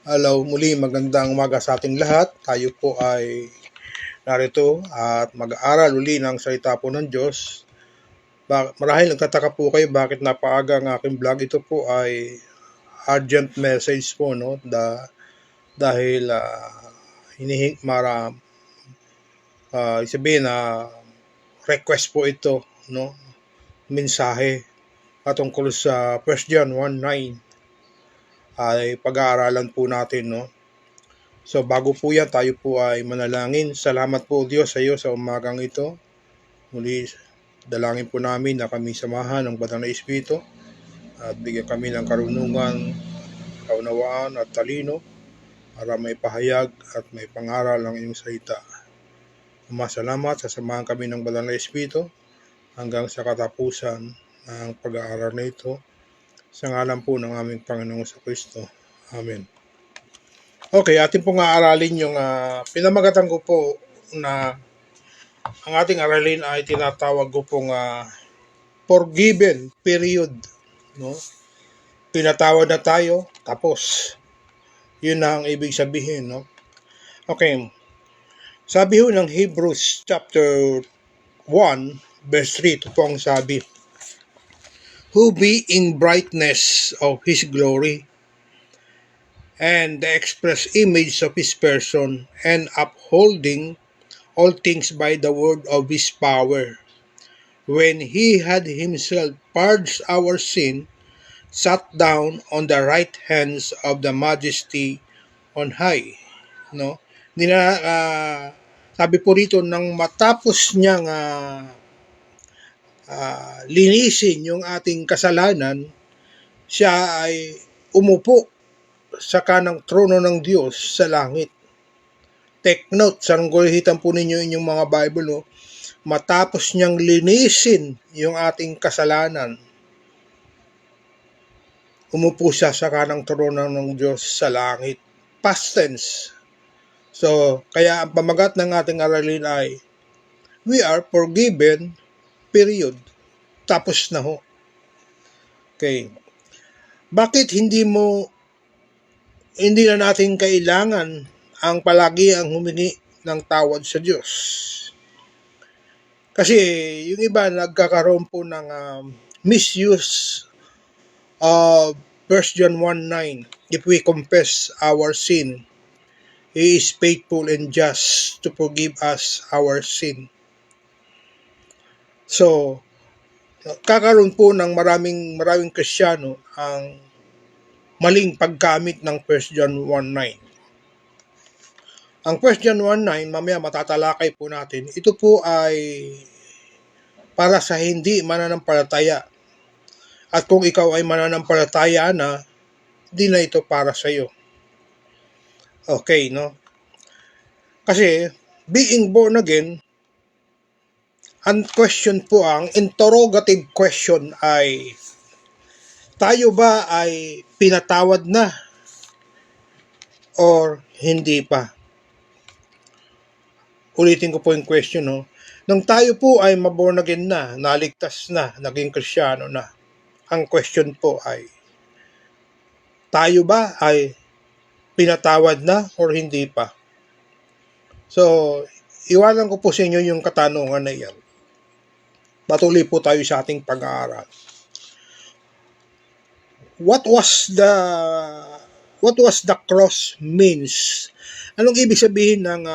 Hello, muli magandang umaga sa ating lahat. Tayo po ay narito at mag-aaral uli ng salita po ng Diyos. Marahil nagtataka po kayo bakit napaaga ang aking vlog. Ito po ay urgent message po, no? Dahil sabihin na request po ito, no? Mensahe patungkol sa 1 John 1:9 ay pag-aaralan po natin, no? So bago po yan, tayo po ay manalangin. Salamat po Diyos sa iyo sa umagang ito. Muli, dalangin po namin na kami samahan ng Banal na Espiritu at bigyan kami ng karunungan, kaunawaan at talino para may pahayag at may pangaral ng iyong salita. Salamat sa samahan kami ng Banal na Espiritu hanggang sa katapusan ng pag-aaral na ito. Sa ngalan po ng aming Panginoong Kristo. Amen. Okay, atin pong aaralin yung pinamagatan ko po na ang ating aralin ay tinatawag ko pong forgiven period, no? Pinatawad na tayo, tapos. Yun na ang ibig sabihin, no? Okay. Sabi ho ng Hebrews chapter 1 verse 3, ito po ang sabi. Who being brightness of His glory and the express image of His person, and upholding all things by the word of His power, when He had Himself purged our sin, sat down on the right hands of the Majesty on high. No? Sabi po rito, nang matapos niyang linisin yung ating kasalanan, siya ay umupo sa kanang trono ng Diyos sa langit. Take note, sanggunitan po ninyo inyong mga Bible, no? Matapos niyang linisin yung ating kasalanan, umupo siya sa kanang trono ng Diyos sa langit. Past tense. So, kaya ang pamagat ng ating aralin ay, we are forgiven, period. Tapos na ho. Okay. Bakit hindi na natin kailangan ang palagi ang humingi ng tawad sa Diyos? Kasi yung iba nagkakaroon po ng misuse of 1 John 1:9. If we confess our sin, He is faithful and just to forgive us our sin. So, kakaroon po ng maraming Kristiyano ang maling paggamit ng 1 John 1:9. Ang 1 John 1:9, mamaya matatalakay po natin, ito po ay para sa hindi mananampalataya. At kung ikaw ay mananampalataya na, di na ito para sa iyo. Okay, no? Kasi, being born again, ang question po, ang interrogative question ay, tayo ba ay pinatawad na or hindi pa? Ulitin ko po yung question, no? Nang tayo po ay maborn again na, naligtas na, naging Kristiyano na, ang question po ay, tayo ba ay pinatawad na or hindi pa? So, iwanan ko po sa inyo yung katanungan na yan. Patuloy po tayo sa ating pag-aaral. What was the cross means? Anong ibig sabihin ng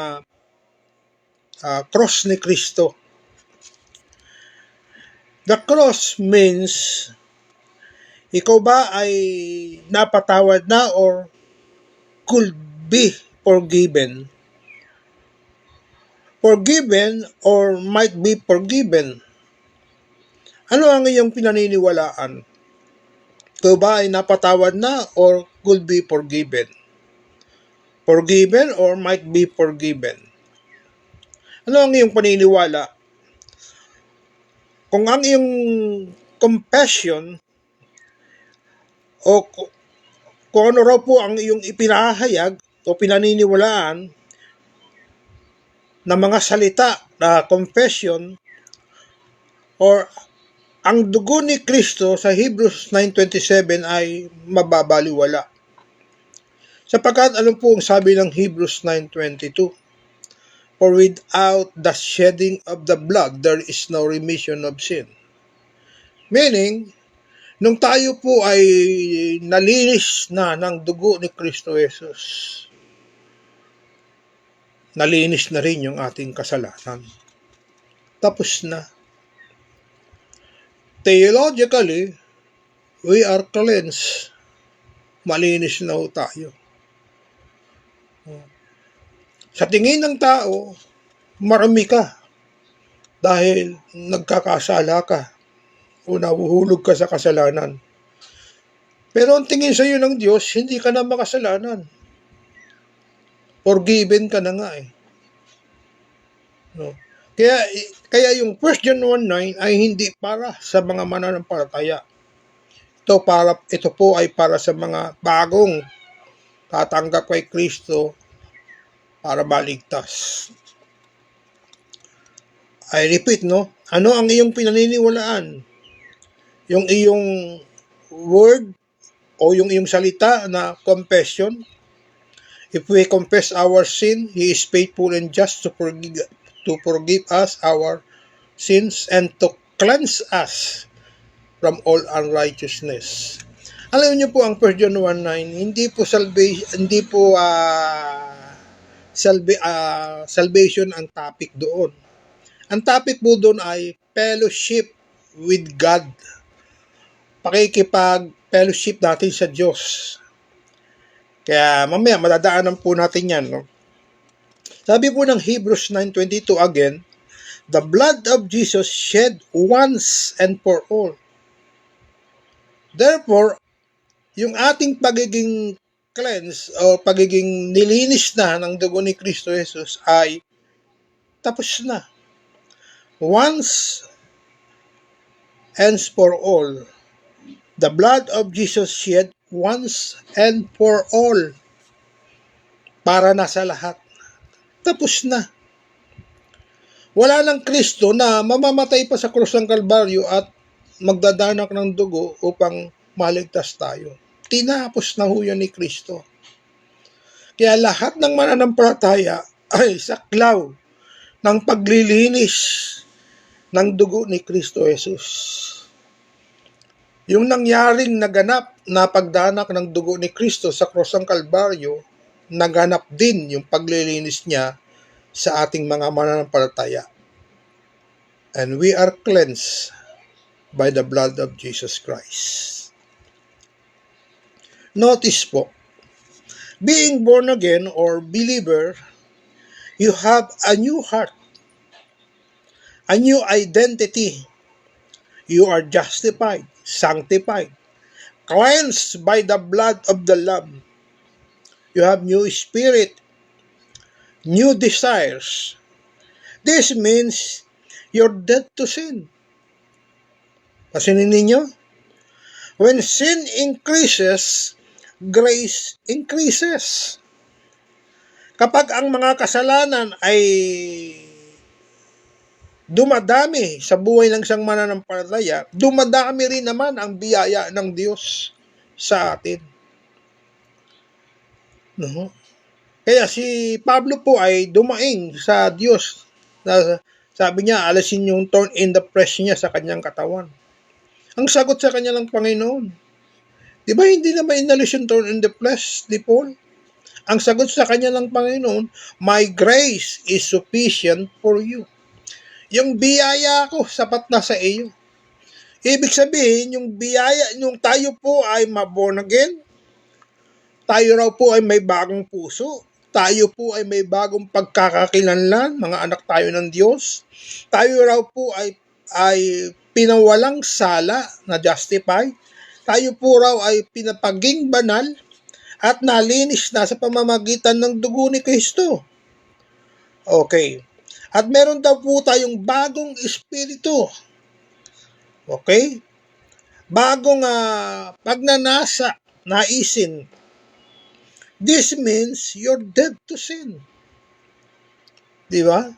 cross ni Kristo? The cross means, ikaw ba ay napatawad na or could be forgiven? Forgiven or might be forgiven? Ano ang iyong pinaniniwalaan? Ikaw ba ay napatawad na or could be forgiven? Forgiven or might be forgiven? Ano ang iyong paniniwala? Kung ang iyong confession o kung ano raw po ang iyong ipinahayag o pinaniniwalaan na mga salita na confession or ang dugo ni Kristo sa Hebrews 9:27 ay mababaliwala. Sapagkat ano po ang sabi ng Hebrews 9:22? For without the shedding of the blood, there is no remission of sin. Meaning, nung tayo po ay nalinis na ng dugo ni Kristo Jesus, nalinis na rin yung ating kasalanan. Tapos na. Theologically, we are cleansed. Malinis na ho tayo. Sa tingin ng tao, marami ka dahil nagkakasala ka o nahuhulog ka sa kasalanan. Pero ang tingin sa iyo ng Diyos, hindi ka na makasalanan. Forgiven ka na nga eh. No? Kaya yung 1 John 1:9 ay hindi para sa mga mananampalataya. Ito po ay para sa mga bagong tatanggap kay Kristo para maligtas. I repeat, no? Ano ang iyong pinaniniwalaan? Yung iyong word o yung iyong salita na confession? If we confess our sin, He is faithful and just to forgive us our sins and to cleanse us from all unrighteousness. Alam niyo po ang 1 John 1:9, hindi po salvation ang topic doon. Ang topic po doon ay fellowship with God. Pakikipag-fellowship natin sa Diyos. Kaya mamaya madadaanan po natin yan. No? Sabi po ng Hebrews 9:22 again, the blood of Jesus shed once and for all. Therefore, yung ating pagiging cleanse o pagiging nilinis na ng dugo ni Kristo Jesus ay tapos na. Once and for all. The blood of Jesus shed once and for all. Para na sa lahat. Tapos na. Wala ng Kristo na mamamatay pa sa krus ng Kalbaryo at magdadanak ng dugo upang maligtas tayo. Tinapos na ho yan ni Kristo. Kaya lahat ng mananampalataya ay saklaw ng paglilinis ng dugo ni Kristo Jesus. Yung nangyaring naganap na pagdanak ng dugo ni Kristo sa krus ng Kalbaryo, naganap din yung paglilinis niya sa ating mga mananampalataya. And we are cleansed by the blood of Jesus Christ. Notice po, being born again or believer, you have a new heart, a new identity. You are justified, sanctified, cleansed by the blood of the Lamb. You have new spirit, new desires. This means you're dead to sin. Pasinin ninyo? When sin increases, grace increases. Kapag ang mga kasalanan ay dumadami sa buhay ng isang mananampalataya, dumadami rin naman ang biyaya ng Diyos sa atin. No? Kaya si Pablo po ay dumaing sa Diyos. Sabi niya, alasin yung thorn in the flesh niya sa kanyang katawan. Ang sagot sa kanya ng Panginoon. Di ba hindi naman inalis yung thorn in the flesh ni Paul? Ang sagot sa kanya ng Panginoon, my grace is sufficient for you. Yung biyaya ko, sapat na sa iyo. Ibig sabihin, yung biyaya, yung tayo po ay ma-born again, tayo raw po ay may bagong puso, tayo po ay may bagong pagkakakilanlan, mga anak tayo ng Diyos, tayo raw po ay pinawalang sala na justified, tayo po raw ay pinapaging banal at nalinis na sa pamamagitan ng dugo ni Kristo. Okay. At meron daw po tayong bagong espiritu. Okay? Bagong pagnanasa, naisin. This means you're dead to sin. Di ba?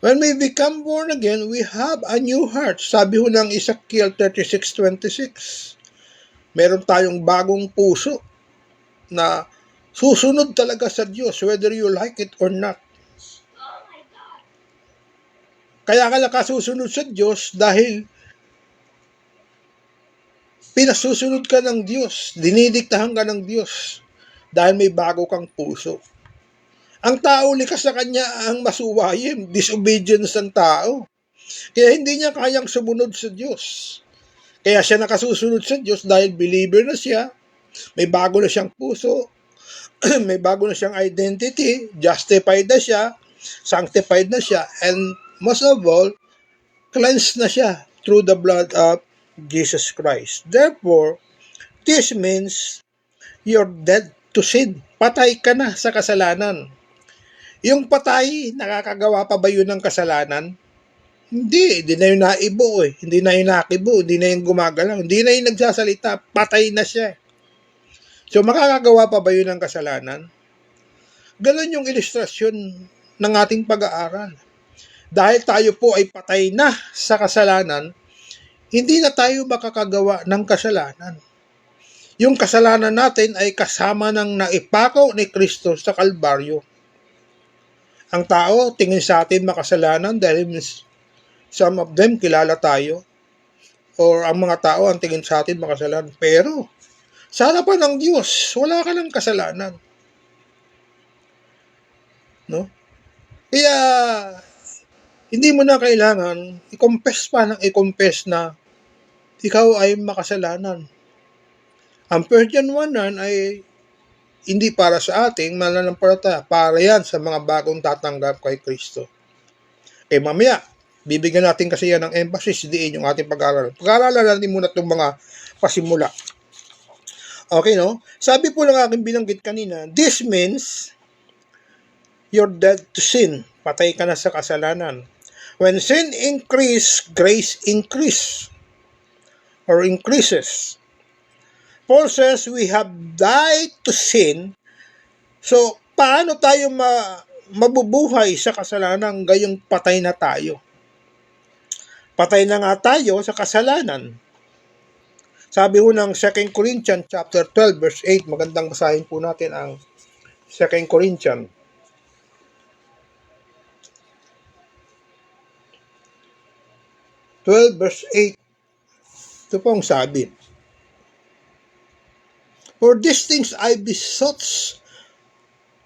When we become born again, we have a new heart. Sabi ho ng Ezekiel 36:26. Meron tayong bagong puso na Susunod talaga sa Diyos whether you like it or not. Kaya ka nakasusunod sa Diyos dahil pinasusunod ka ng Diyos, dinidiktahan ka ng Diyos dahil may bago kang puso. Ang tao likas sa kanya ang masuwayin, disobedience ng tao. Kaya hindi niya kayang sumunod sa Diyos. Kaya siya nakasusunod sa Diyos dahil believer na siya, may bago na siyang puso, may bago na siyang identity, justified na siya, sanctified na siya, and most of all, cleansed na siya through the blood of Jesus Christ. Therefore, this means you're dead to sin. Patay ka na sa kasalanan. Yung patay, nakakagawa pa ba yun ng kasalanan? Hindi na yun naibo Hindi na yun nakibo, hindi na yun gumagalaw, hindi na yun nagsasalita, patay na siya. So makakagawa pa ba yun ng kasalanan? Ganon yung ilustrasyon ng ating pag-aaral. Dahil tayo po ay patay na sa kasalanan, hindi na tayo makakagawa ng kasalanan. Yung kasalanan natin ay kasama ng naipako ni Kristo sa Kalbaryo. Ang tao tingin sa atin makasalanan dahil some of them kilala tayo, or ang mga tao ang tingin sa atin makasalanan. Pero sa harapan ng Diyos, wala ka ng kasalanan. No? Kaya hindi mo na kailangan i-confess na ikaw ay makasalanan. Ang 1 John 1:9 ay hindi para sa ating mananampalataya, para yan sa mga bagong tatanggap kay Kristo. Mamaya, bibigyan natin kasi yan ng emphasis, diin yung ating pag-aaral. Pag-aaralan natin muna itong mga pasimula. Okay, no? Sabi po ng aking binanggit kanina, this means you're dead to sin. Patay ka na sa kasalanan. When sin increase, grace increase or increases. Paul says we have died to sin. So, paano tayo mabubuhay sa kasalanan gayong patay na tayo? Patay na nga tayo sa kasalanan. Sabi ho ng 2 Corinthians chapter 12 verse 8, magandang basahin po natin ang 2 Corinthians. Verse 8. Ito po ang sabi. For these things I besought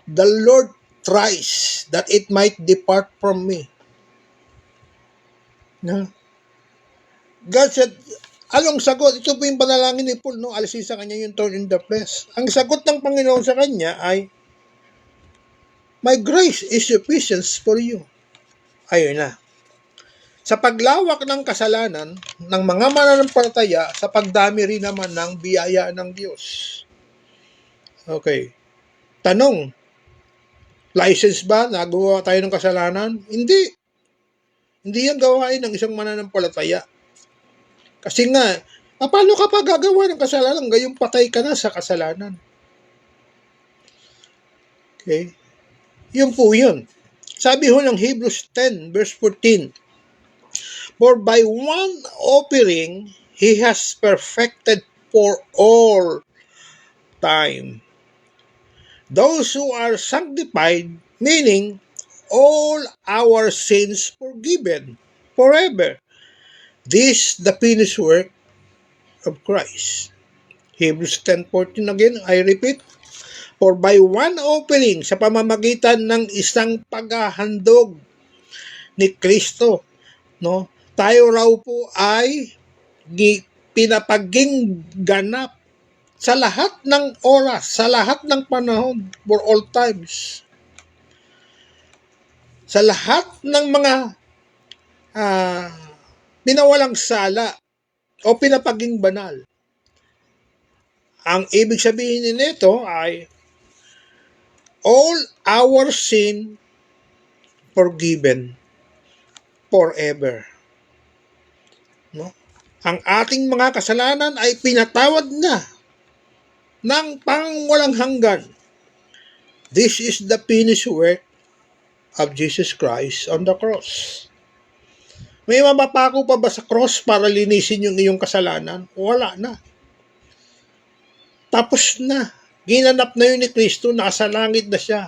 the Lord thrice, that it might depart from me. No? God said, anong sagot? Ito po yung panalangin ni Paul, no? Alisin sa kanya yung thorn in the flesh. Ang sagot ng Panginoon sa kanya ay, my grace is sufficient for you. Ayun na. Sa paglawak ng kasalanan ng mga mananampalataya, sa pagdami rin naman ng biyaya ng Diyos. Okay. Tanong, license ba na gumawa tayo ng kasalanan? Hindi. Hindi yan gawain ng isang mananampalataya. Kasi nga, paano ka pa gagawa ng kasalanan? Gayong patay ka na sa kasalanan. Okay? Yun po yun. Sabi ho ng Hebrews 10 verse 14, for by one offering, He has perfected for all time those who are sanctified, meaning all our sins forgiven forever. This the finished work of Christ. Hebrews 10:14 again, I repeat, for by one offering, sa pamamagitan ng isang paghahandog ni Kristo, no, tayo raw po ay pinapaging ganap sa lahat ng oras, sa lahat ng panahon, for all times. Sa lahat ng mga pinawalang sala o pinapaging banal. Ang ibig sabihin nito ay all our sin forgiven forever. No? Ang ating mga kasalanan ay pinatawad na ng pangwalang hanggan. This is the finished work of Jesus Christ on the cross. May mapapako pa ba sa cross para linisin yung iyong kasalanan? Wala na. Tapos na. Ginanap na yun ni Kristo, nasa langit na siya.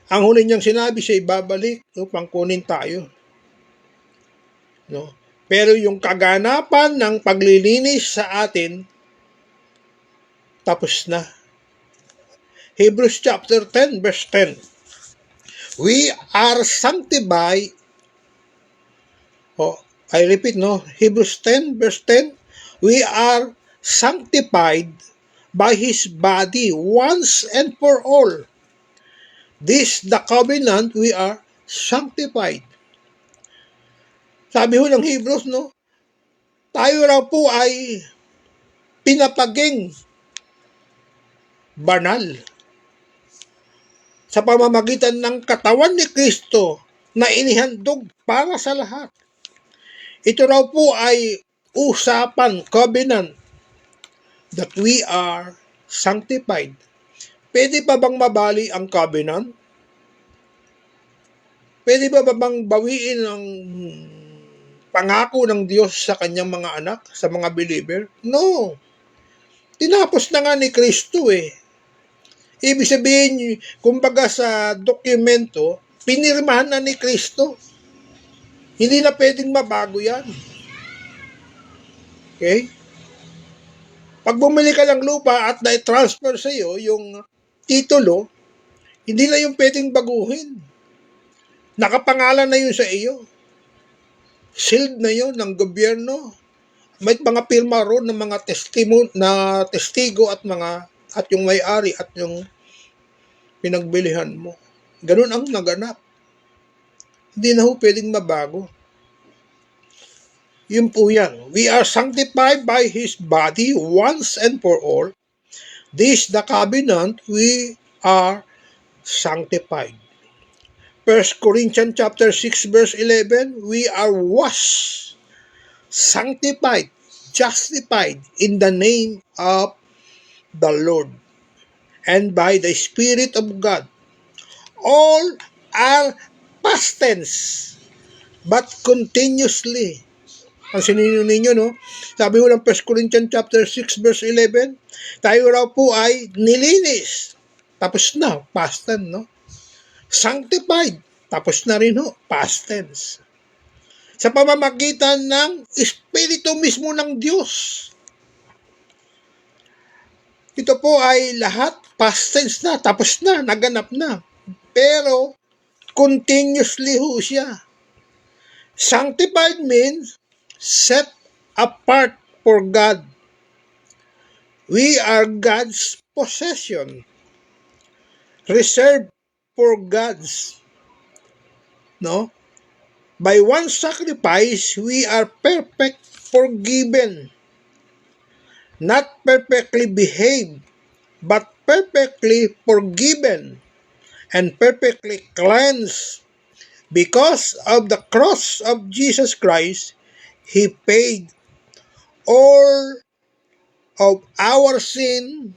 Ang huli niyang sinabi, siya ibabalik upang kunin tayo. No? Pero yung kaganapan ng paglilinis sa atin, tapos na. Hebrews chapter 10, verse 10. We are sanctified. I repeat, no? Hebrews 10, verse 10. We are sanctified by His body once and for all. This the covenant, we are sanctified. Sabi ho ng Hebrews, no? Tayo raw po ay pinapaging banal sa pamamagitan ng katawan ni Kristo na inihandog para sa lahat. Ito raw po ay usapan, covenant, that we are sanctified. Pwede pa bang mabali ang covenant? Pwede ba bang bawiin ang pangako ng Diyos sa kanyang mga anak, sa mga believer? No. Tinapos na nga ni Kristo eh. Ibig sabihin, kumbaga sa dokumento, pinirmahan na ni Kristo. Hindi na pwedeng mabago yan. Okay? Pag bumili ka ng lupa at na-transfer sa iyo yung titulo, hindi na yung pwedeng baguhin. Nakapangalan na yun sa iyo. Sealed na yun ng gobyerno. May mga pirma ron ng mga testigo at yung may-ari at yung pinagbilihan mo. Ganun ang naganap. Hindi na ho pwedeng mabago. Yun po yan. We are sanctified by His body once and for all. This the covenant, we are sanctified. 1 Corinthians chapter 6 verse 11, we are washed, sanctified, justified in the name of the Lord and by the Spirit of God. All are past tense, but continuously. Ang sinino ninyo, no? Sabi mo ng 1 Corinthians chapter 6 verse 11, tayo raw po ay nilinis. Tapos na, past tense, no? Sanctified, tapos na rin ho, past tense. Sa pamamagitan ng Espiritu mismo ng Diyos. Ito po ay lahat past tense na, tapos na, naganap na. Pero, continuously ho siya. Sanctified means set apart for God. We are God's possession. Reserved for God's. No? By one sacrifice, we are perfect forgiven. Not perfectly behaved, but perfectly forgiven and perfectly cleansed. Because of the cross of Jesus Christ, He paid all of our sin,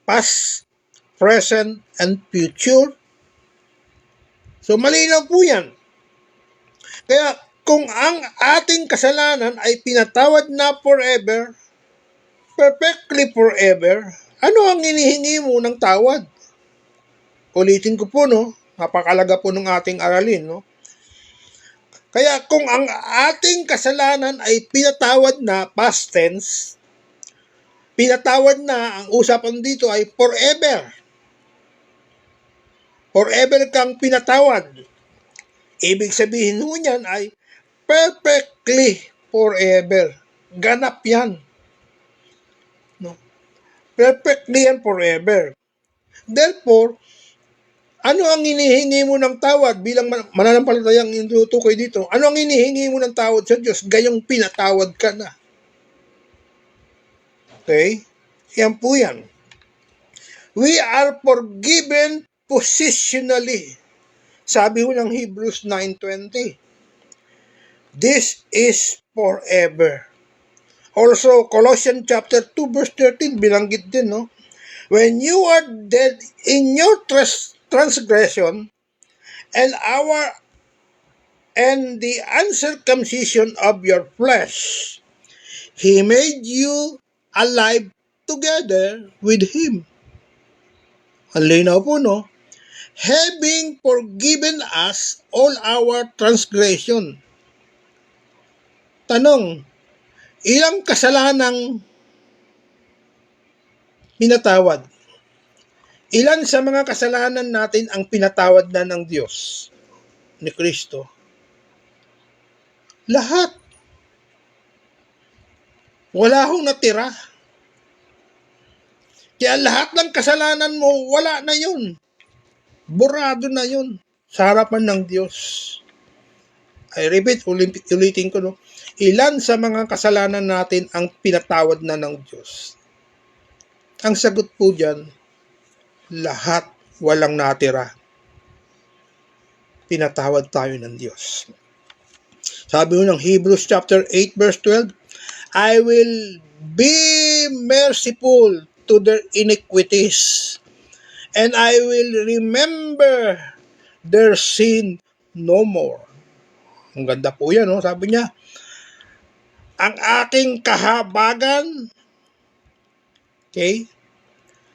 past, present, and future. So malinaw po yan. Kaya kung ang ating kasalanan ay pinatawad na forever, perfectly forever, ano ang hinihingi mo ng tawad? Ulitin ko po, no? Napakalaga po ng ating aralin, no? Kaya kung ang ating kasalanan ay pinatawad na, past tense, pinatawad na, ang usapan dito ay forever. Forever kang pinatawad. Ibig sabihin mo niyan ay perfectly forever. Ganap yan. No? Perfectly yan forever. Therefore, ano ang hinihingi mo ng tawad bilang mananampalatayang tinutukoy dito? Ano ang hinihingi mo ng tawad sa Diyos? Gayong pinatawad ka na. Okay? Yan po yan. We are forgiven positionally. Sabi ho ng Hebrews 9:20. This is forever. Also, Colossians chapter 2 verse 13, binanggit din, no? When you are dead in your transgression and the uncircumcision of your flesh, He made you alive together with Him. Ang linaw po, no? Having forgiven us all our transgression. Tanong, ilang kasalanang pinatawad? Ilan sa mga kasalanan natin ang pinatawad na ng Diyos ni Kristo? Lahat. Wala hong natira. Kaya lahat ng kasalanan mo, wala na yun. Borado na yun sa harapan ng Diyos. I repeat, ulitin ko, no? Ilan sa mga kasalanan natin ang pinatawad na ng Diyos? Ang sagot po dyan, lahat, walang natira. Pinatawad tayo ng Diyos. Sabi mo ng Hebrews chapter 8 verse 12, I will be merciful to their iniquities, and I will remember their sin no more. Ang ganda po yan, no? Sabi niya, ang aking kahabagan, okay,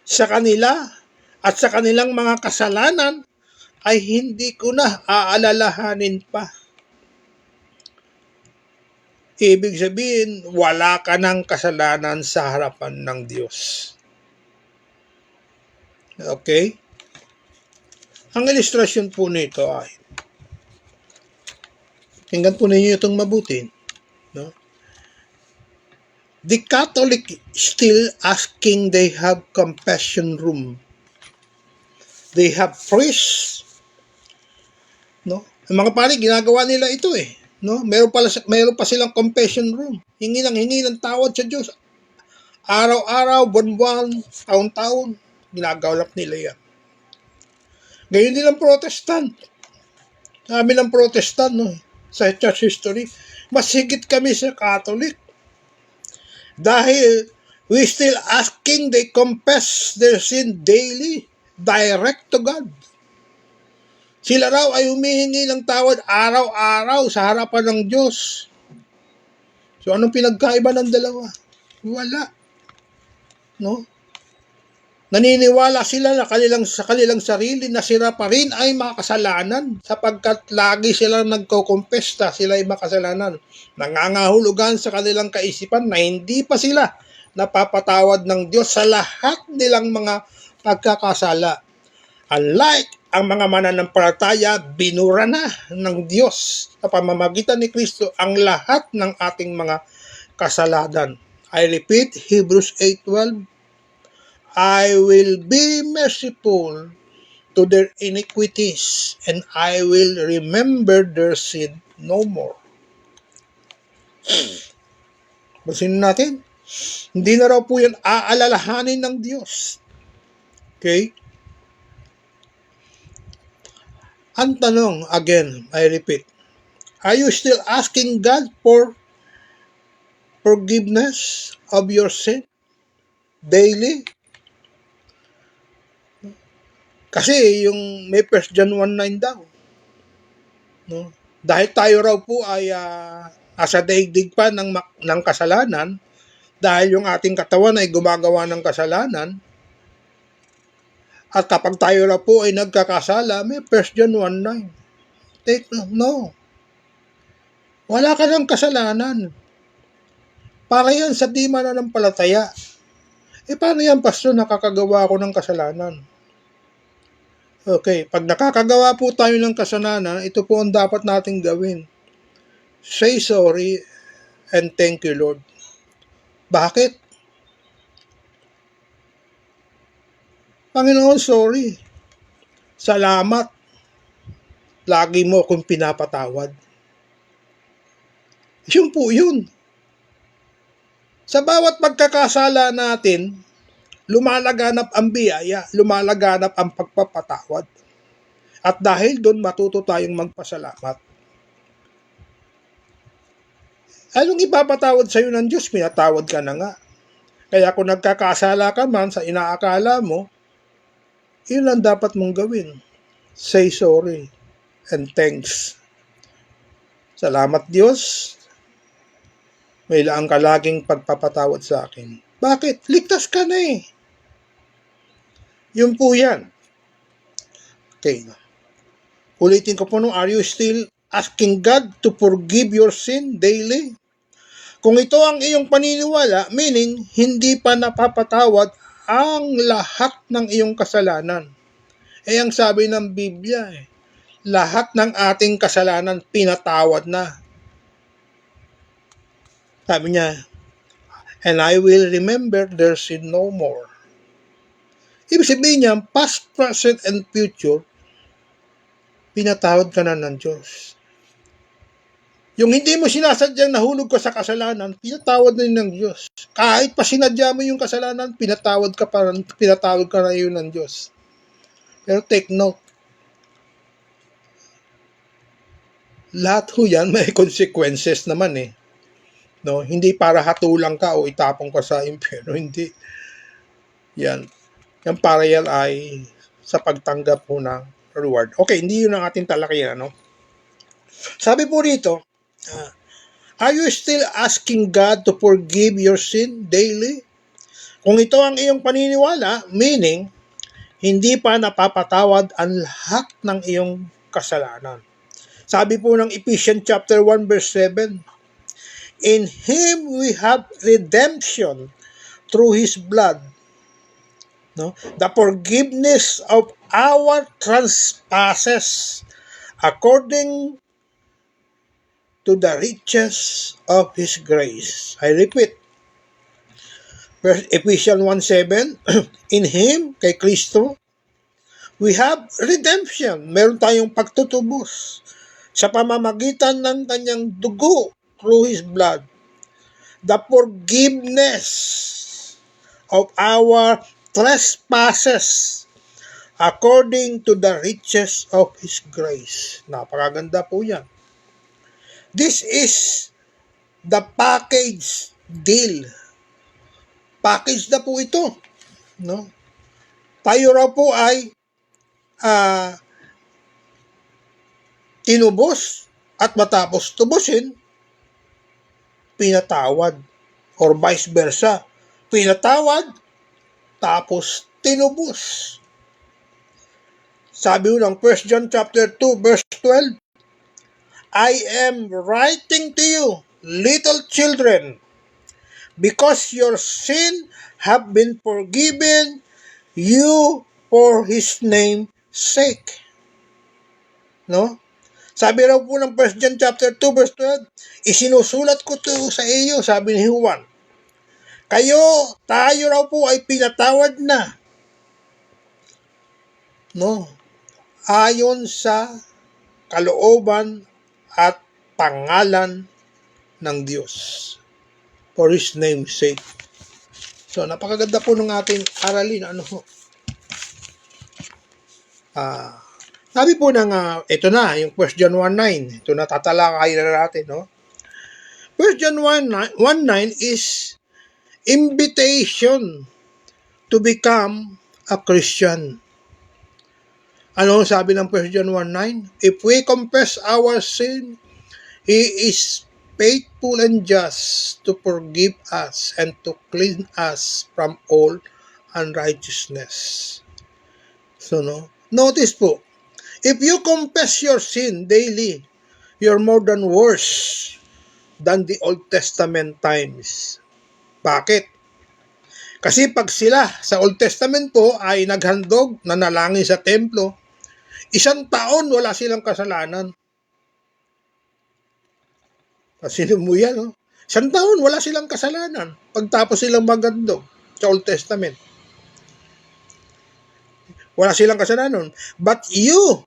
sa kanila at sa kanilang mga kasalanan ay hindi ko na aalalahanin pa. Ibig sabihin, wala ka ng kasalanan sa harapan ng Diyos. Okay? Ang ilustrasyon po nito ay, tingnan po ninyo itong mabuti. No? The Catholic still asking they have confession room. They have priests. No? Ang mga pari, ginagawa nila ito eh. No? Meron pa silang confession room. Hingi ng tawad sa Diyos. Araw-araw, buwan-buwan, taon-taon, ginagawalap nila yan. Gayon din ang Protestant. Sabi ng Protestant, no, sa church history, mas higit kami sa Catholic. Dahil we still asking they confess their sin daily, direct to God. Sila raw ay humihingi ng tawad araw-araw sa harapan ng Diyos. So anong pinagkaiba ng dalawa? Wala. No? Naniniwala sila na sa kanilang sarili na sila pa rin ay makasalanan sapagkat lagi silang nagko-confess na sila ay makasalanan. Nangangahulugan sa kanilang kaisipan na hindi pa sila napapatawad ng Diyos sa lahat nilang mga pagkakasala. Unlike ang mga mananampalataya, binura na ng Diyos sa pamamagitan ni Kristo ang lahat ng ating mga kasalanan. I repeat, Hebrews 8:12, I will be merciful to their iniquities, and I will remember their sin no more. Basin natin, hindi na raw po yan aalalahanin ng Diyos. Okay? Ang tanong, again, I repeat, are you still asking God for forgiveness of your sin daily? Kasi yung may 1 John 1:9 daw. No? Dahil tayo raw po ay asa daigdig pa ng kasalanan, dahil yung ating katawan ay gumagawa ng kasalanan, at kapag tayo raw po ay nagkakasala, may 1 John 1:9. Take no. Wala ka ng kasalanan. Para yan sa di mananampalataya. Paano yan, pastor, nakakagawa ako ng kasalanan? Okay, pag nakakagawa po tayo ng kasalanan, ito po ang dapat nating gawin. Say sorry and thank you, Lord. Bakit? Panginoon, sorry. Salamat. Lagi mo akong pinapatawad. Yun po yun. Sa bawat pagkakasala natin, lumalaganap ang biyaya, lumalaganap ang pagpapatawad. At dahil doon, matuto tayong magpasalamat. Anong ipapatawad sa iyo ng Diyos? Pinatawad ka na nga. Kaya kung nagkakasala ka man sa inaakala mo, yun lang dapat mong gawin. Say sorry and thanks. Salamat Diyos. May laang ka laging pagpapatawad sa akin. Bakit? Ligtas ka na eh. Yun po yan. Okay. Ulitin ko po no, are you still asking God to forgive your sin daily? Kung ito ang iyong paniniwala, meaning hindi pa napapatawad ang lahat ng iyong kasalanan. Ang sabi ng Biblia, lahat ng ating kasalanan pinatawad na. Sabi niya, and I will remember their sin no more. Ibig sabihin niya, past, present, and future, pinatawad ka na ng Diyos. Yung hindi mo sinasadyang nahulog ka sa kasalanan, pinatawad na yun ng Diyos. Kahit pa sinadya mo yung kasalanan, pinatawad ka na yun ng Diyos. Pero take note, lahat ho yan may consequences naman eh. No? Hindi para hatulang ka o itapong ka sa impyerno, hindi. Yan para yan ay sa pagtanggap mo ng reward. Okay, hindi yun ang ating talakayan, ano? Sabi po rito, are you still asking God to forgive your sin daily? Kung ito ang iyong paniniwala, meaning, hindi pa napapatawad ang lahat ng iyong kasalanan. Sabi po ng Ephesians chapter 1 verse 7, in Him we have redemption through His blood. No? The forgiveness of our trespasses according to the riches of His grace. I repeat, Ephesians 1:7, in Him, kay Kristo, we have redemption. Meron tayong pagtutubos sa pamamagitan ng kanyang dugo through His blood. The forgiveness of our trespasses according to the riches of His grace. Napakaganda po yan. This is the package deal. Package na po ito. No? Tayo raw po ay tinubos at matapos tubusin, pinatawad. Or vice versa. Pinatawad, tapos tinubos. Sabi ng 1 John chapter 2 verse 12, I am writing to you, little children, because your sin have been forgiven you for His name's sake. No? Sabi raw po ng 1 John chapter 2 verse 12, isinusulat ko to sa iyo, sabi ni Juan. Tayo raw po ay pinatawad na. No? Ayon sa kalooban at pangalan ng Diyos. For His name's sake. So, napakaganda po ng ating aralin. Sabi po ito na, yung 1 John 1:9. Ito na, tatalakay na natin, no? 1 John 1:9 is invitation to become a Christian. Ano sabi ng 1 John 1:9? If we confess our sin, He is faithful and just to forgive us and to cleanse us from all unrighteousness. So, notice po, if you confess your sin daily, you're more than worse than the Old Testament times. Bakit? Kasi pag sila sa Old Testament po ay naghandog, nanalangin sa templo, 1 taon wala silang kasalanan. Kasi mo yan, 1 taon wala silang kasalanan pagtapos silang maghandog sa Old Testament. Wala silang kasalanan. But you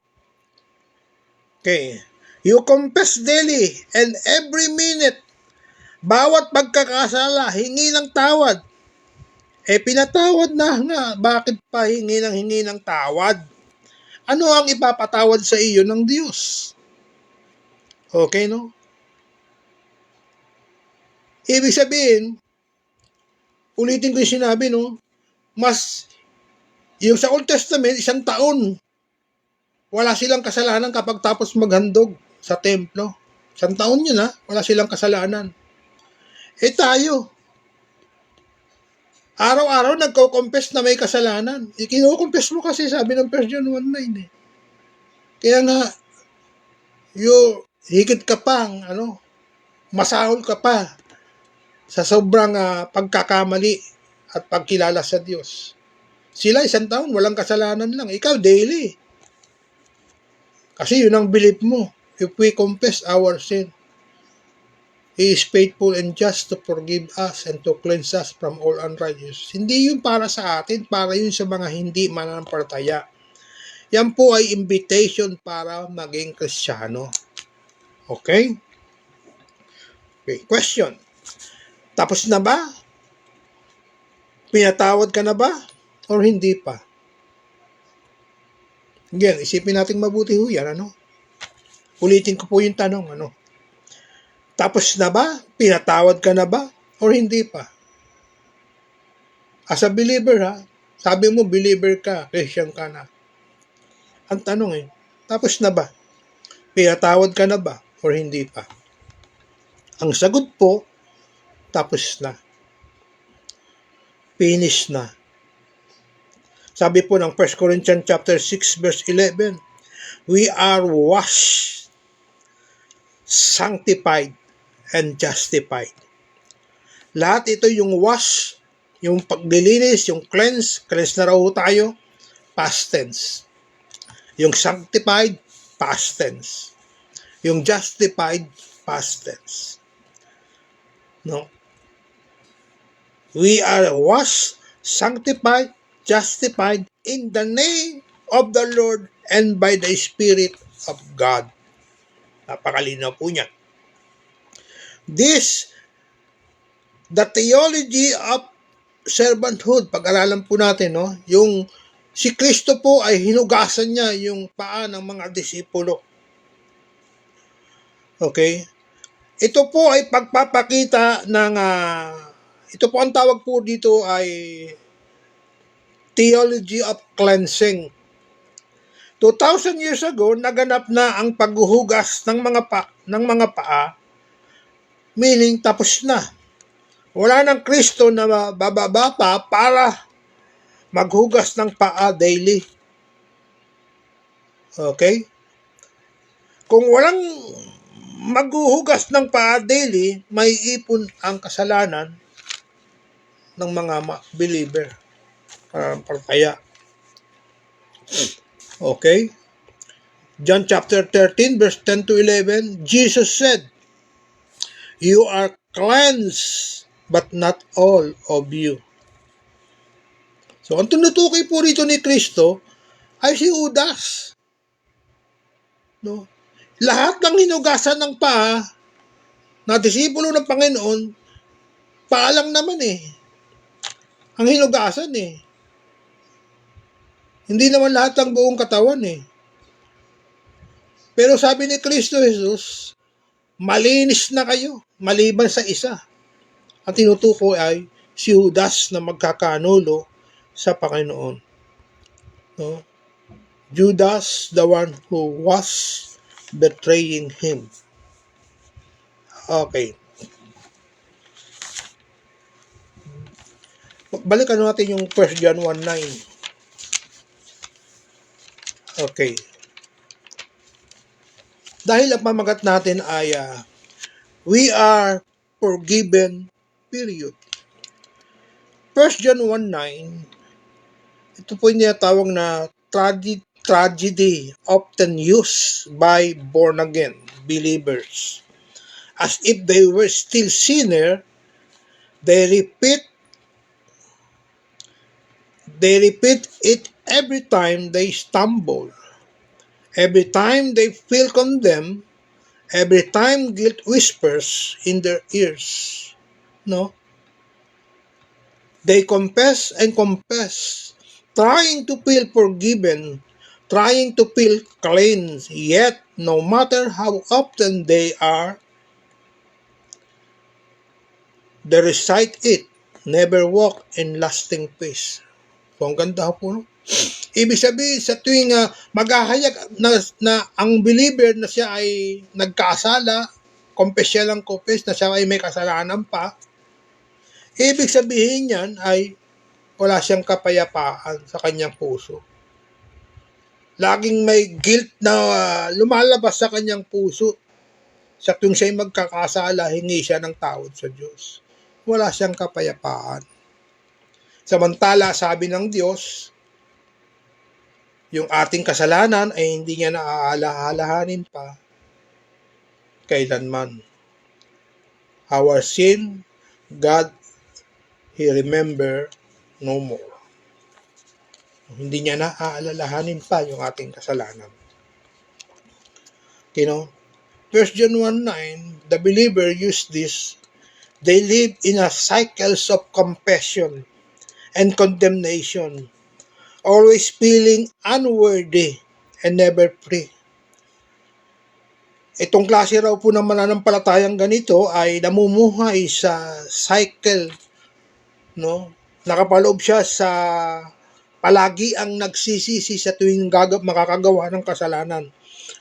confess daily and every minute, bawat pagkakasala, hingi ng tawad. Pinatawad na nga. Bakit pa hingi ng tawad? Ano ang ipapatawad sa iyo ng Diyos? Okay, no? Ibig sabihin, ulitin ko yung sinabi, no? Yung sa Old Testament, 1 taon, wala silang kasalanan kapag tapos maghandog sa templo. 1 taon yun, wala silang kasalanan. Tayo, Araw-araw nagko-confess na may kasalanan. Kino-confess mo kasi, sabi ng 1 John 1:9 eh. Kaya nga, higit ka pang, masahol ka pa sa sobrang pagkakamali at pagkilala sa Diyos. Sila 1 taon, walang kasalanan lang. Ikaw, daily. Kasi yun ang belief mo. If we confess our sin, He is faithful and just to forgive us and to cleanse us from all unrighteousness. Hindi yun para sa atin, para yun sa mga hindi mananampalataya. Yan po ay invitation para maging Kristiyano. Okay? Okay, question. Tapos na ba? Pinatawad ka na ba? Or hindi pa? Again, isipin natin mabuti ho yan, Ulitin ko po yung tanong, Tapos na ba? Pinatawad ka na ba? Or hindi pa? As a believer, sabi mo believer ka, Christian ka na. Ang tanong tapos na ba? Pinatawad ka na ba? Or hindi pa? Ang sagot po, tapos na. Finish na. Sabi po ng 1 Corinthians chapter 6 verse 11, we are washed, sanctified, and justified. Lahat ito yung wash, yung paglilinis, yung cleanse na raw tayo, past tense. Yung sanctified, past tense. Yung justified, past tense. No? We are washed, sanctified, justified in the name of the Lord and by the Spirit of God. Napakalinaw po niya. The theology of servanthood, pag-aralan po natin, yung si Kristo po ay hinugasan niya yung paa ng mga disipulo. Okay? Ito po ay pagpapakita ng, ito po ang tawag po dito ay theology of cleansing. 2,000 years ago, naganap na ang paghuhugas ng mga paa, meaning tapos na. Wala nang Kristo na bababa pa para maghugas ng paa daily. Okay? Kung walang maghuhugas ng paa daily, may ipon ang kasalanan ng mga believer. Palataya. Okay? John chapter 13 verse 10 to 11, Jesus said, you are cleansed, but not all of you. So, ang tinutukoy po rito ni Kristo ay si Judas. No? Lahat ng hinugasan ng paa na disipulo ng Panginoon, paa lang naman ang hinugasan Hindi naman lahat ng buong katawan Pero sabi ni Kristo Jesus, malinis na kayo, maliban sa isa. Ang tinutukoy ay si Judas na magkakanulo sa Panginoon. No? Judas, the one who was betraying him. Okay. Balikan natin yung 1 John 1:9. Okay. Dahil ang pamagat natin ay we are forgiven, period. 1 John 1:9, ito po yung tinatawag na tragedy often used by born-again believers. As if they were still sinner, they repeat it every time they stumble, every time they feel condemned, every time guilt whispers in their ears. No? They confess and confess, trying to feel forgiven, trying to feel cleansed, yet no matter how often they recite it, never walk in lasting peace. So, ang ganda po, Ibig sabihin, sa tuwing maghahayag na ang believer na siya ay nagkasala, confess siya lang confess na siya ay may kasalanan pa, ibig sabihin yan ay wala siyang kapayapaan sa kanyang puso. Laging may guilt na lumalabas sa kanyang puso. Sa tuwing siya'y magkakasala, hingi siya ng tawad sa Diyos. Wala siyang kapayapaan. Samantala, sabi ng Diyos, yung ating kasalanan ay hindi niya naaalahanin pa kailanman. Our sin, God, He remember no more. Hindi niya naaalalahanin pa yung ating kasalanan. You know, 1 John 1:9, the believer use this. They live in a cycles of compassion and condemnation, always feeling unworthy and never free. Itong klase raw po ng mananampalatayang ganito ay namumuhay sa cycle, no? Nakapaloob siya sa palagi ang nagsisisi sa tuwing makakagawa ng kasalanan.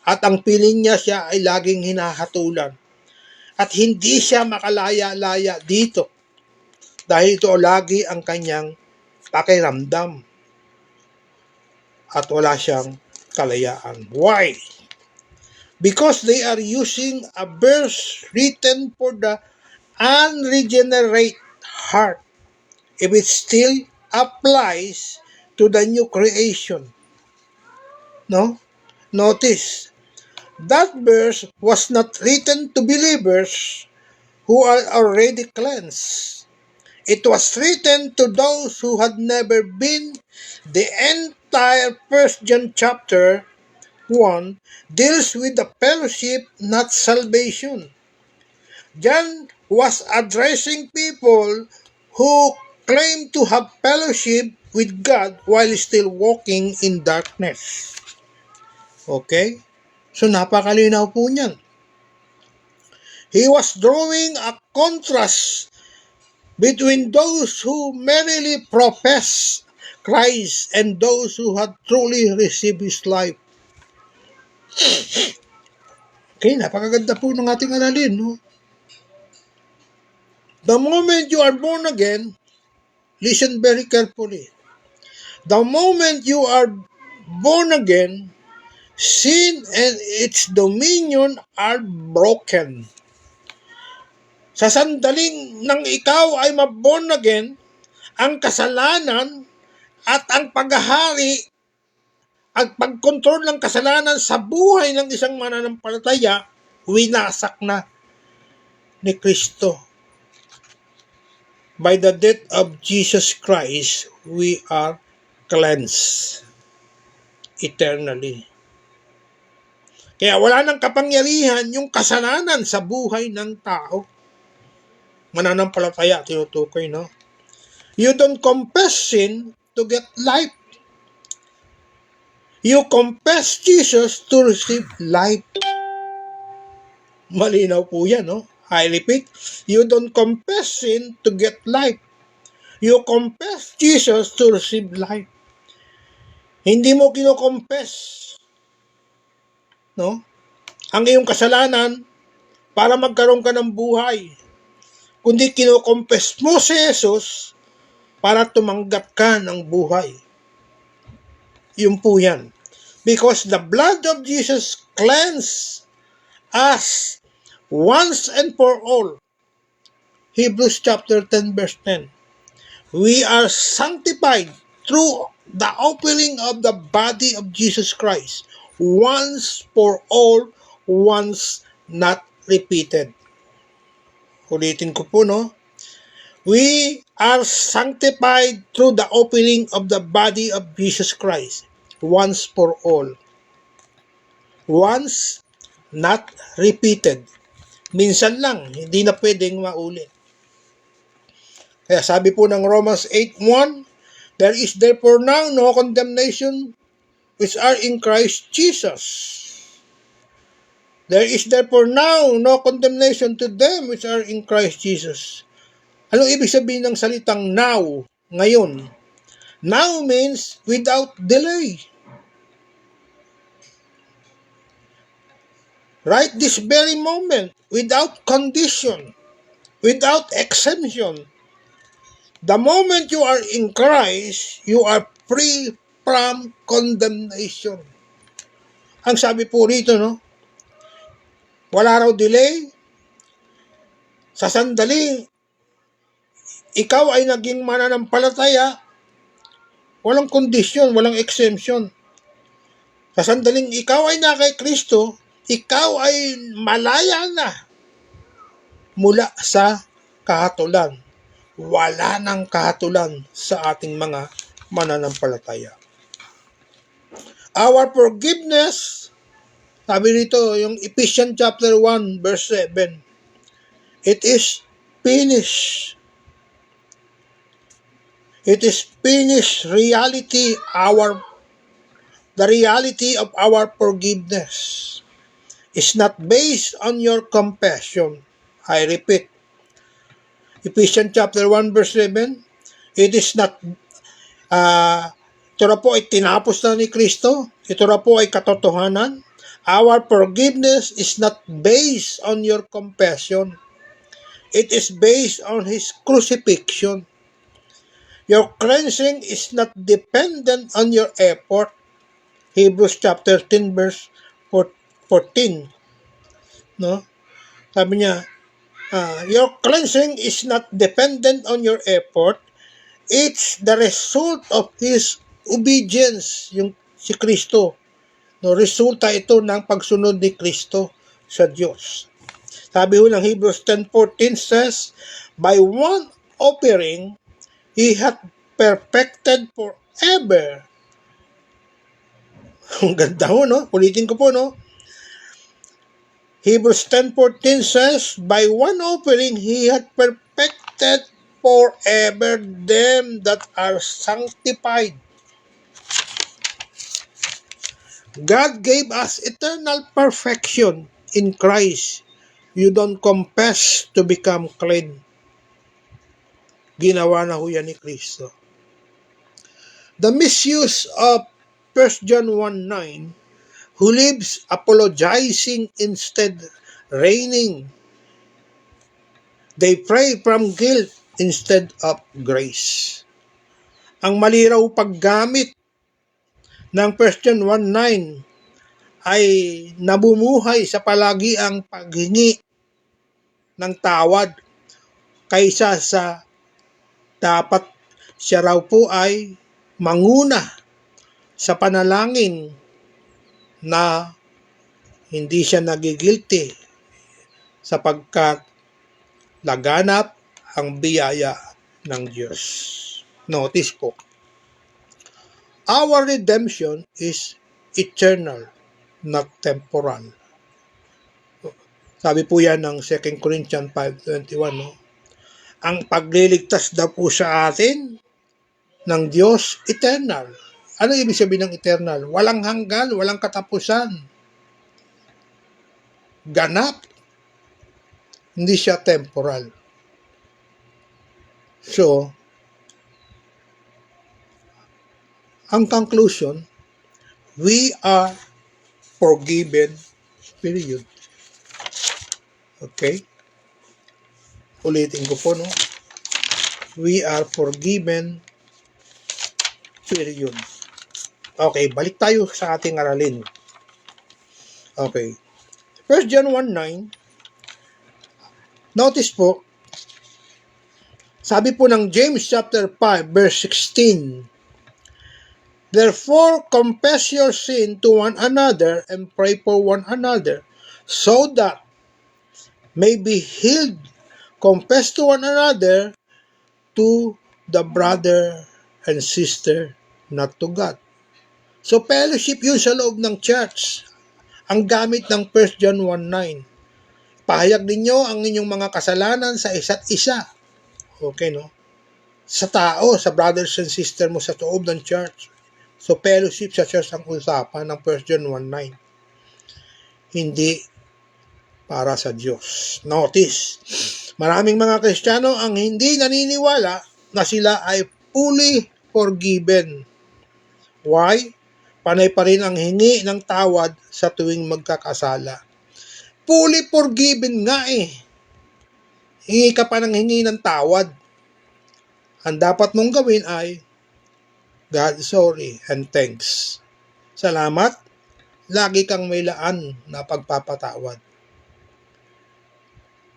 At ang piling niya siya ay laging hinahatulan. At hindi siya makalaya-laya dito. Dahil ito lagi ang kanyang pakiramdam. At wala siyang kalayaan. Why? Because they are using a verse written for the unregenerate heart. If it still applies to the new creation. No? Notice, that verse was not written to believers who are already cleansed. It was written to those who had never been. The entire 1 John chapter 1 deals with the fellowship, not salvation. John was addressing people who claim to have fellowship with God while still walking in darkness. Okay? So napakalinaw po niyan. He was drawing a contrast between those who merely profess Christ and those who had truly received His life. Okay, napakaganda po ng ating aralin, no? The moment you are born again, listen very carefully. The moment you are born again, sin and its dominion are broken. Sa sandaling nang ikaw ay maborn again, ang kasalanan at ang paghahari at pagkontrol ng kasalanan sa buhay ng isang mananampalataya, winasak na ni Kristo. By the death of Jesus Christ, we are cleansed eternally. Kaya wala nang kapangyarihan yung kasalanan sa buhay ng tao. Mananampalataya, tinutukoy, no? You don't confess sin to get life. You confess Jesus to receive life. Malinaw po yan, no? I repeat, you don't confess sin to get life. You confess Jesus to receive life. Hindi mo kino-confess, no? Ang iyong kasalanan para magkaroon ka ng buhay. Kundi kino-confess mo si Jesus para tumanggap ka ng buhay. Yun po yan. Because the blood of Jesus cleansed us once and for all. Hebrews chapter 10 verse 10. We are sanctified through the offering of the body of Jesus Christ. Once for all, once not repeated. Ulitin ko po, no? We are sanctified through the offering of the body of Jesus Christ. Once for all. Once, not repeated. Minsan lang, hindi na pwedeng maulit. Kaya sabi po ng Romans 8:1, there is therefore now no condemnation which are in Christ Jesus. There is therefore now no condemnation to them which are in Christ Jesus. Anong ibig sabihin ng salitang now, ngayon? Now means without delay. Right this very moment, without condition, without exemption. The moment you are in Christ, you are free from condemnation. Ang sabi po rito, no? Wala raw delay. Sa sandali, ikaw ay naging mananampalataya, walang kondisyon, walang exemption. Sa sandaling ikaw ay na kay Kristo, ikaw ay malaya na mula sa kahatulan. Wala nang kahatulan sa ating mga mananampalataya. Our forgiveness, sabi rito, yung Ephesians chapter 1 verse 7, it is finished. It is finished reality, the reality of our forgiveness is not based on your compassion. I repeat, Ephesians chapter 1 verse 7, it is not, ito na po ay tinapos na ni Kristo, ito na po ay katotohanan. Our forgiveness is not based on your compassion. It is based on His crucifixion. Your cleansing is not dependent on your effort. Hebrews chapter 10 verse 14. No? Sabi niya, your cleansing is not dependent on your effort. It's the result of His obedience, yung si Kristo. No, resulta ito ng pagsunod ni Kristo sa Diyos. Sabi ho ng Hebrews 10:14 says, by one offering, He hath perfected forever. Ang ganda ho, no? Ulitin ko po, no? Hebrews 10:14 says, by one offering He hath perfected forever them that are sanctified. God gave us eternal perfection in Christ. You don't confess to become clean. Ginawa na ho yan ni Kristo. The misuse of 1 John 1:9, who lives apologizing instead reigning. They pray from guilt instead of grace. Ang mali raw paggamit ng 1 John 1:9 ay nabumuhay sa palagi ang paghingi ng tawad kaysa sa dapat siya raw po ay manguna sa panalangin na hindi siya nagigilty sapagkat laganap ang biyaya ng Diyos. Notice po, our redemption is eternal, not temporal. Sabi po yan ng 2 Corinthians 5:21, no? Ang pagliligtas daw po sa atin ng Diyos, eternal. Ano ibig sabihin ng eternal? Walang hanggan, walang katapusan. Ganap. Hindi siya temporal. So, ang conclusion, we are forgiven, period. Okay? Ulitin ko po, no? We are forgiven, period. Okay, balik tayo sa ating aralin. Okay. 1 John 1:9, notice po, sabi po ng James chapter 5 verse 16, therefore confess your sin to one another and pray for one another so that may be healed. Confess to one another, to the brother and sister, not to God. So fellowship yun sa loob ng church. Ang gamit ng 1 John 1:9. Pahayag ninyo ang inyong mga kasalanan sa isa't isa. Okay, no? Sa tao, sa brothers and sisters mo sa loob ng church. So fellowship sa church ang usapan ng 1 John 1:9. Hindi para sa Diyos. Notice, maraming mga Kristiyano ang hindi naniniwala na sila ay fully forgiven. Why? Panay pa rin ang hingi ng tawad sa tuwing magkakasala. Fully forgiven nga eh. Hingi ka pa ng hingi ng tawad. Ang dapat mong gawin ay, God, sorry, and thanks. Salamat, lagi kang may laan na pagpapatawad.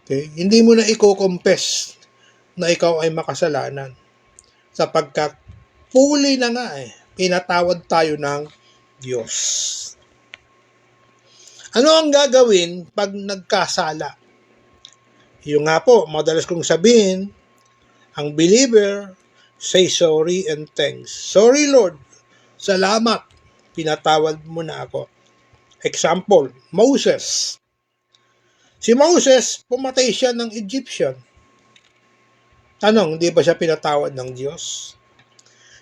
Okay? Hindi mo na i-confess na ikaw ay makasalanan. Sapagkat fully na nga pinatawad tayo ng Diyos. Ano ang gagawin pag nagkasala? Yung nga po, madalas kong sabihin, ang believer, say sorry and thanks. Sorry Lord, salamat, pinatawad mo na ako. Example, Moses. Si Moses, pumatay siya ng Egyptian. Tanong, di ba siya pinatawad ng Diyos?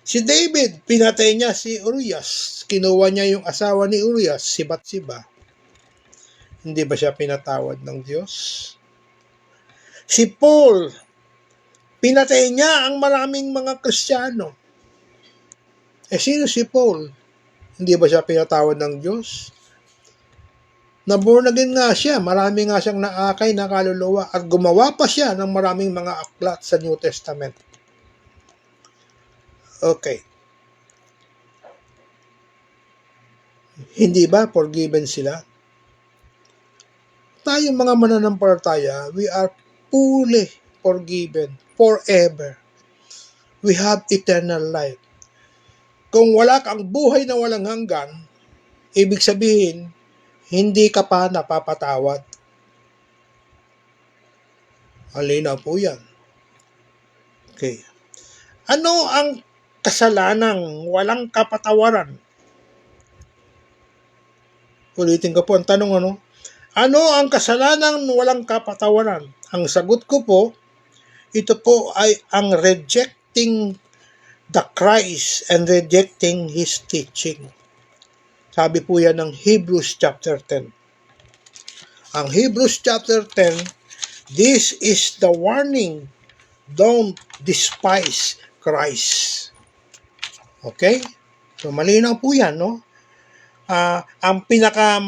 Si David, pinatay niya si Urias. Kinuha niya yung asawa ni Urias, si Bathsheba. Hindi ba siya pinatawad ng Diyos? Si Paul, pinatay niya ang maraming mga Kristiyano. Sino si Paul? Hindi ba siya pinatawad ng Diyos? Na-born again nga siya, marami nga siyang naakay na kaluluwa at gumawa pa siya ng maraming mga aklat sa New Testament. Okay. Hindi ba forgiven sila? Tayong mga mananampalataya, we are fully forgiven forever. We have eternal life. Kung wala kang buhay na walang hanggan, ibig sabihin, hindi ka pa napapatawad. Halina po yan. Okay. Ano ang kasalanang walang kapatawaran? Ulitin ko po ang tanong, ano? Ano ang kasalanang walang kapatawaran? Ang sagot ko po, ito po ay ang rejecting the Christ and rejecting His teaching. Sabi po yan ng Hebrews chapter 10. Ang Hebrews chapter 10, this is the warning, don't despise Christ. Okay? So malinaw po yan, no? Ang pinaka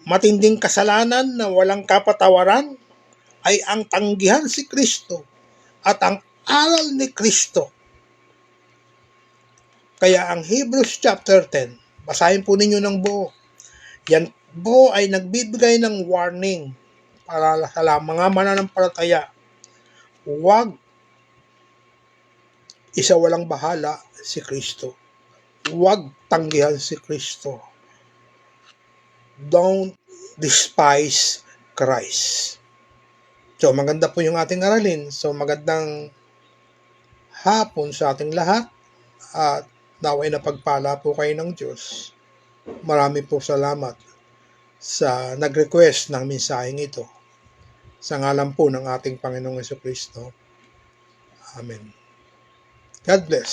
matinding kasalanan na walang kapatawaran ay ang tanggihan si Kristo at ang aral ni Kristo. Kaya ang Hebrews chapter 10, basahin po ninyo ng buo. Yan po ay nagbibigay ng warning para sa mga mananampalataya. Huwag isawalang bahala si Kristo. Huwag tanggihan si Kristo. Don't despise Christ. So maganda po yung ating aralin. So magandang hapon sa ating lahat at naway na pagpala po kayo ng Diyos. Marami po salamat sa nag-request ng mensaheng ito. Sa ngalan po ng ating Panginoong Jesucristo. Amen. God bless.